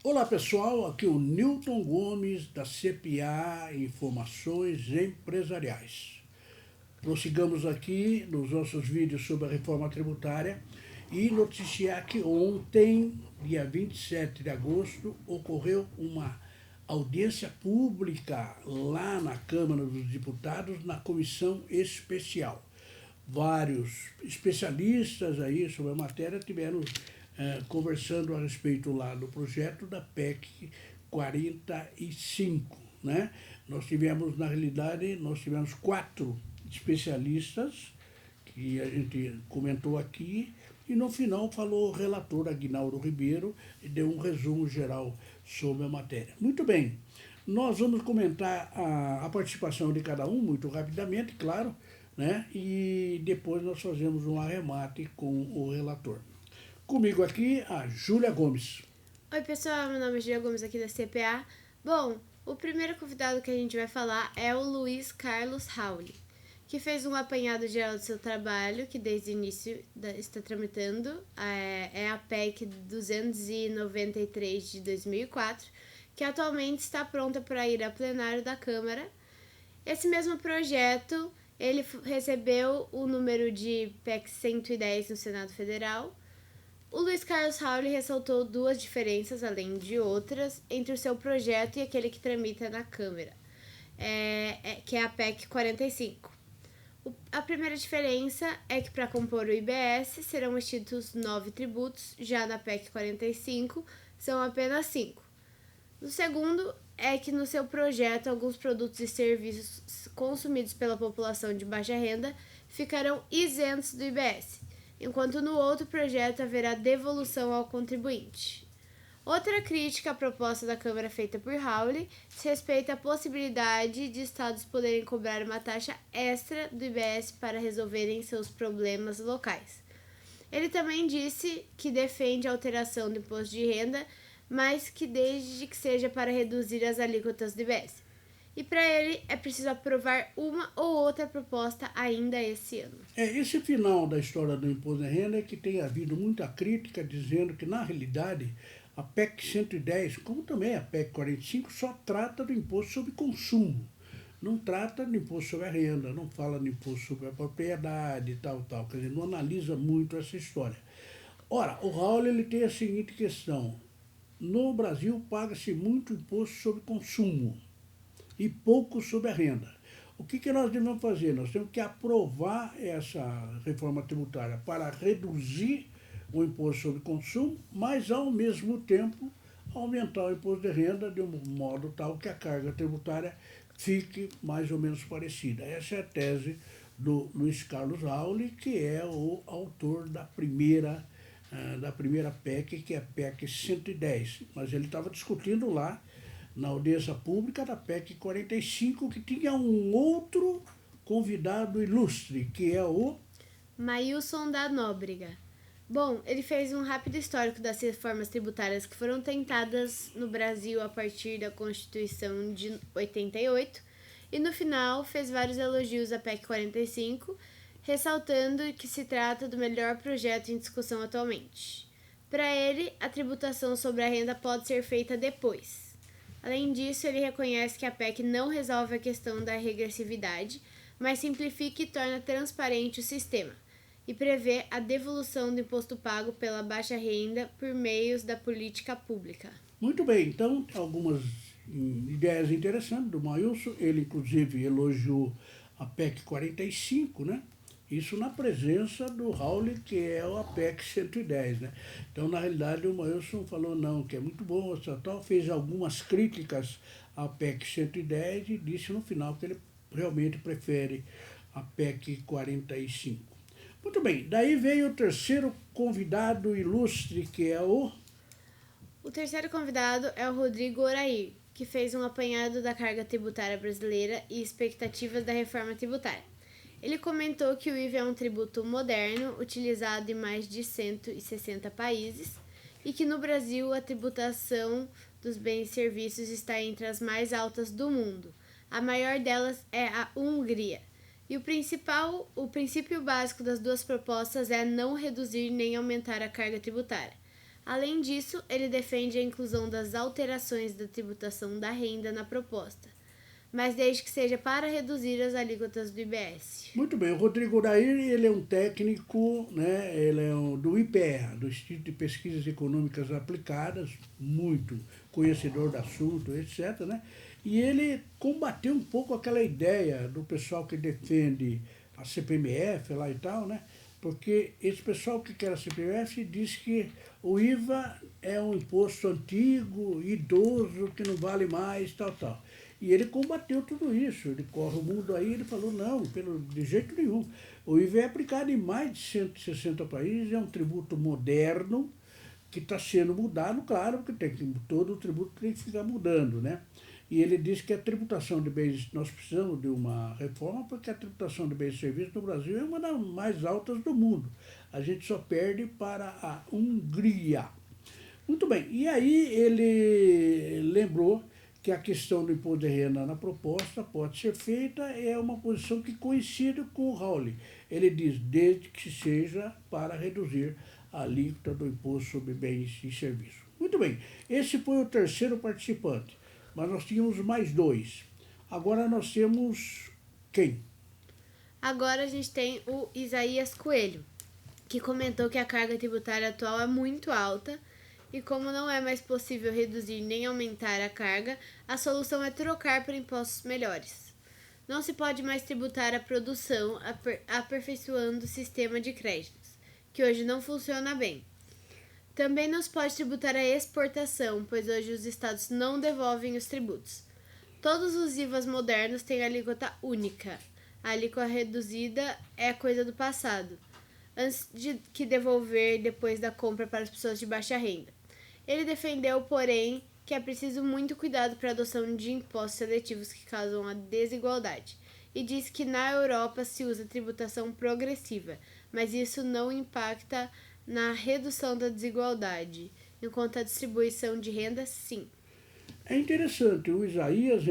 Olá pessoal, aqui é o Newton Gomes da CPA Informações Empresariais. Prossigamos aqui nos nossos vídeos sobre a reforma tributária e noticiar que ontem, dia 27 de agosto, ocorreu uma audiência pública lá na Câmara dos Deputados, na comissão especial. Vários especialistas aí sobre a matéria tiveram conversando a respeito lá do projeto da PEC 45, né? Na realidade, nós tivemos 4 especialistas que a gente comentou aqui e no final falou o relator Aguinaldo Ribeiro e deu um resumo geral sobre a matéria. Muito bem, nós vamos comentar a participação de cada um muito rapidamente, claro, né? E depois nós fazemos um arremate com o relator. Comigo aqui a Júlia Gomes. Oi pessoal, meu nome é Júlia Gomes aqui da CPA. Bom, o primeiro convidado que a gente vai falar é o Luiz Carlos Rauli, que fez um apanhado geral do seu trabalho, que desde o início está tramitando, é a PEC 293 de 2004, que atualmente está pronta para ir a plenário da Câmara. Esse mesmo projeto, ele recebeu o número de PEC 110 no Senado Federal. O Luiz Carlos Rauli ressaltou 2 diferenças, além de outras, entre o seu projeto e aquele que tramita na Câmara, que é a PEC 45. A primeira diferença é que para compor o IBS serão extintos 9 tributos, já na PEC 45 são apenas 5. O segundo é que no seu projeto alguns produtos e serviços consumidos pela população de baixa renda ficarão isentos do IBS, enquanto no outro projeto haverá devolução ao contribuinte. Outra crítica à proposta da Câmara feita por Rauli se respeita à possibilidade de estados poderem cobrar uma taxa extra do IBS para resolverem seus problemas locais. Ele também disse que defende a alteração do imposto de renda, mas que desde que seja para reduzir as alíquotas do IBS. E para ele é preciso aprovar uma ou outra proposta ainda esse ano. Esse final da história do imposto de renda é que tem havido muita crítica dizendo que, na realidade, a PEC 110, como também a PEC 45, só trata do imposto sobre consumo. Não trata do imposto sobre a renda, não fala do imposto sobre a propriedade e tal. Quer dizer, não analisa muito essa história. Ora, o Raul ele tem a seguinte questão. No Brasil paga-se muito imposto sobre consumo e pouco sobre a renda. O que nós devemos fazer? Nós temos que aprovar essa reforma tributária para reduzir o imposto sobre consumo, mas ao mesmo tempo aumentar o imposto de renda de um modo tal que a carga tributária fique mais ou menos parecida. Essa é a tese do Luiz Carlos Rauli, que é o autor da primeira PEC, que é a PEC 110. Mas ele estava discutindo lá na audiência pública da PEC 45, que tinha um outro convidado ilustre, que é o Mailson da Nóbrega. Bom, ele fez um rápido histórico das reformas tributárias que foram tentadas no Brasil a partir da Constituição de 88 e no final fez vários elogios à PEC 45, ressaltando que se trata do melhor projeto em discussão atualmente. Para ele, a tributação sobre a renda pode ser feita depois. Além disso, ele reconhece que a PEC não resolve a questão da regressividade, mas simplifica e torna transparente o sistema, e prevê a devolução do imposto pago pela baixa renda por meios da política pública. Muito bem, então, algumas ideias interessantes do Mailson. Ele, inclusive, elogiou a PEC 45, né? Isso na presença do Raul, que é a PEC 110, né? Então, na realidade, o Mailson falou não, que é muito bom, tal, fez algumas críticas à PEC 110 e disse no final que ele realmente prefere a PEC 45. Muito bem, daí veio o terceiro convidado ilustre, que é o... O terceiro convidado é o Rodrigo Orair, que fez um apanhado da carga tributária brasileira e expectativas da reforma tributária. Ele comentou que o IVA é um tributo moderno, utilizado em mais de 160 países, e que no Brasil a tributação dos bens e serviços está entre as mais altas do mundo. A maior delas é a Hungria. E o princípio básico das duas propostas é não reduzir nem aumentar a carga tributária. Além disso, ele defende a inclusão das alterações da tributação da renda na proposta, mas desde que seja para reduzir as alíquotas do IBS. Muito bem, o Rodrigo Dair, ele é um técnico, né, ele é do IPEA, do Instituto de Pesquisas Econômicas Aplicadas, muito conhecedor do assunto, etc., né? E ele combateu um pouco aquela ideia do pessoal que defende a CPMF lá e tal, né? Porque esse pessoal que quer a CPMF diz que o IVA é um imposto antigo, idoso, que não vale mais, tal, tal. E ele combateu tudo isso, ele corre o mundo aí, ele falou, não, de jeito nenhum. O IVA é aplicado em mais de 160 países, é um tributo moderno, que está sendo mudado, claro, porque todo o tributo tem que ficar mudando, né? E ele diz que a tributação de bens, nós precisamos de uma reforma, porque a tributação de bens e serviços no Brasil é uma das mais altas do mundo. A gente só perde para a Hungria. Muito bem, e aí ele lembrou que a questão do imposto de renda na proposta pode ser feita, é uma posição que coincide com o Rowley. Ele diz, desde que seja para reduzir a alíquota do imposto sobre bens e serviços. Muito bem, esse foi o terceiro participante, mas nós tínhamos mais dois. Agora nós temos quem? Agora a gente tem o Isaías Coelho, que comentou que a carga tributária atual é muito alta e como não é mais possível reduzir nem aumentar a carga, a solução é trocar por impostos melhores. Não se pode mais tributar a produção aperfeiçoando o sistema de créditos, que hoje não funciona bem. Também não se pode tributar a exportação, pois hoje os estados não devolvem os tributos. Todos os IVAs modernos têm alíquota única. A alíquota reduzida é coisa do passado, antes de que devolver depois da compra para as pessoas de baixa renda. Ele defendeu, porém, que é preciso muito cuidado para a adoção de impostos seletivos que causam a desigualdade, e disse que na Europa se usa tributação progressiva, mas isso não impacta na redução da desigualdade, enquanto a distribuição de renda, sim. É interessante, o Isaías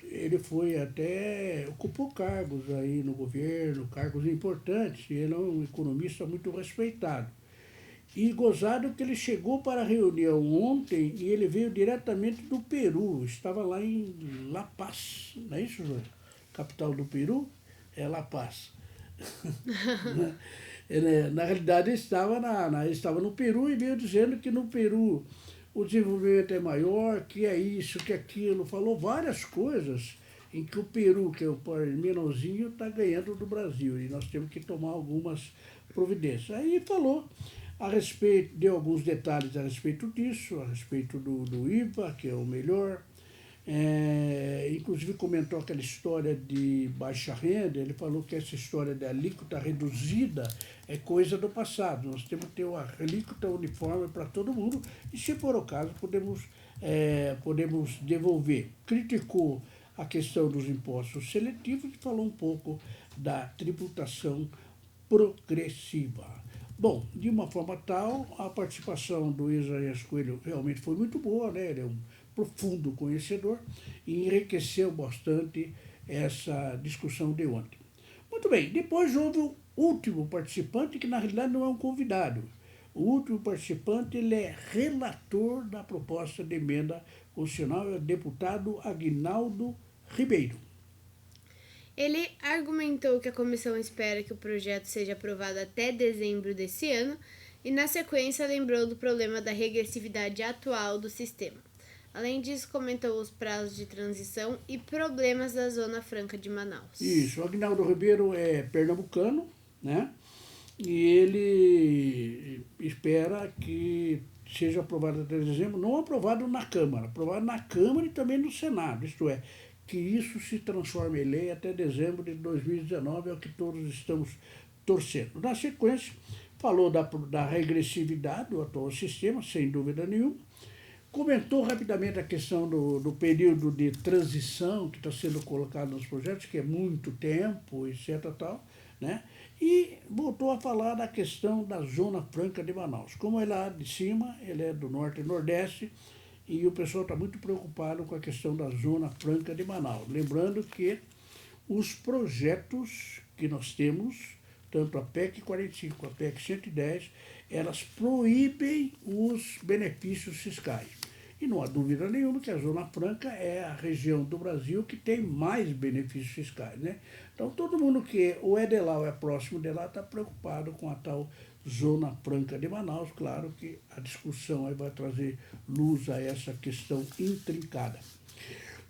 ele foi até, ocupou cargos aí no governo, cargos importantes, e ele é um economista muito respeitado. E gozado que ele chegou para a reunião ontem e ele veio diretamente do Peru, estava lá em La Paz, não é isso, João? Capital do Peru é La Paz. Na realidade, ele estava no Peru e veio dizendo que no Peru o desenvolvimento é maior, que é isso, que é aquilo. Falou várias coisas em que o Peru, que é o país menorzinho, está ganhando do Brasil e nós temos que tomar algumas providências. Aí falou a respeito, deu alguns detalhes a respeito disso, a respeito do IVA, que é o melhor. Inclusive comentou aquela história de baixa renda, ele falou que essa história da alíquota reduzida é coisa do passado, nós temos que ter uma alíquota uniforme para todo mundo e, se for o caso, podemos devolver. Criticou a questão dos impostos seletivos e falou um pouco da tributação progressiva. Bom, de uma forma tal, a participação do Isaías Coelho realmente foi muito boa, né? Ele é um profundo conhecedor e enriqueceu bastante essa discussão de ontem. Muito bem, depois houve o último participante, que na realidade não é um convidado. O último participante, ele é relator da proposta de emenda constitucional, é o deputado Aguinaldo Ribeiro. Ele argumentou que a comissão espera que o projeto seja aprovado até dezembro desse ano e, na sequência, lembrou do problema da regressividade atual do sistema. Além disso, comentou os prazos de transição e problemas da Zona Franca de Manaus. Isso, o Aguinaldo Ribeiro é pernambucano, né? E ele espera que seja aprovado até dezembro, não aprovado na Câmara e também no Senado, isto é, que isso se transforme em lei até dezembro de 2019, é o que todos estamos torcendo. Na sequência, falou da regressividade do atual sistema, sem dúvida nenhuma, comentou rapidamente a questão do período de transição que está sendo colocado nos projetos, que é muito tempo, etc. Tal, né? E voltou a falar da questão da Zona Franca de Manaus. Como ele é lá de cima, ele é do Norte e Nordeste, e o pessoal está muito preocupado com a questão da Zona Franca de Manaus. Lembrando que os projetos que nós temos, tanto a PEC 45, a PEC 110, elas proíbem os benefícios fiscais. E não há dúvida nenhuma que a Zona Franca é a região do Brasil que tem mais benefícios fiscais, né? Então, todo mundo que ou é de lá ou é próximo de lá está preocupado com a tal Zona Franca de Manaus. Claro que a discussão aí vai trazer luz a essa questão intrincada.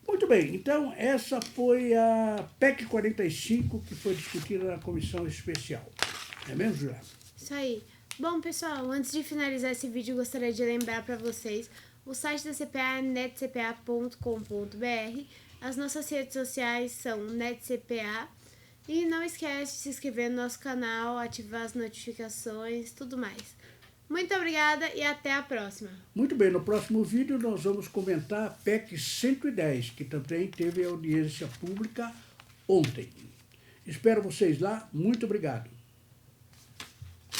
Muito bem, então essa foi a PEC 45 que foi discutida na comissão especial. É mesmo, Juliana? Isso aí. Bom, pessoal, antes de finalizar esse vídeo, eu gostaria de lembrar para vocês o site da CPA é netcpa.com.br. As nossas redes sociais são netcpa. E não esquece de se inscrever no nosso canal, ativar as notificações, tudo mais. Muito obrigada e até a próxima. Muito bem, no próximo vídeo nós vamos comentar a PEC 110, que também teve audiência pública ontem. Espero vocês lá. Muito obrigado.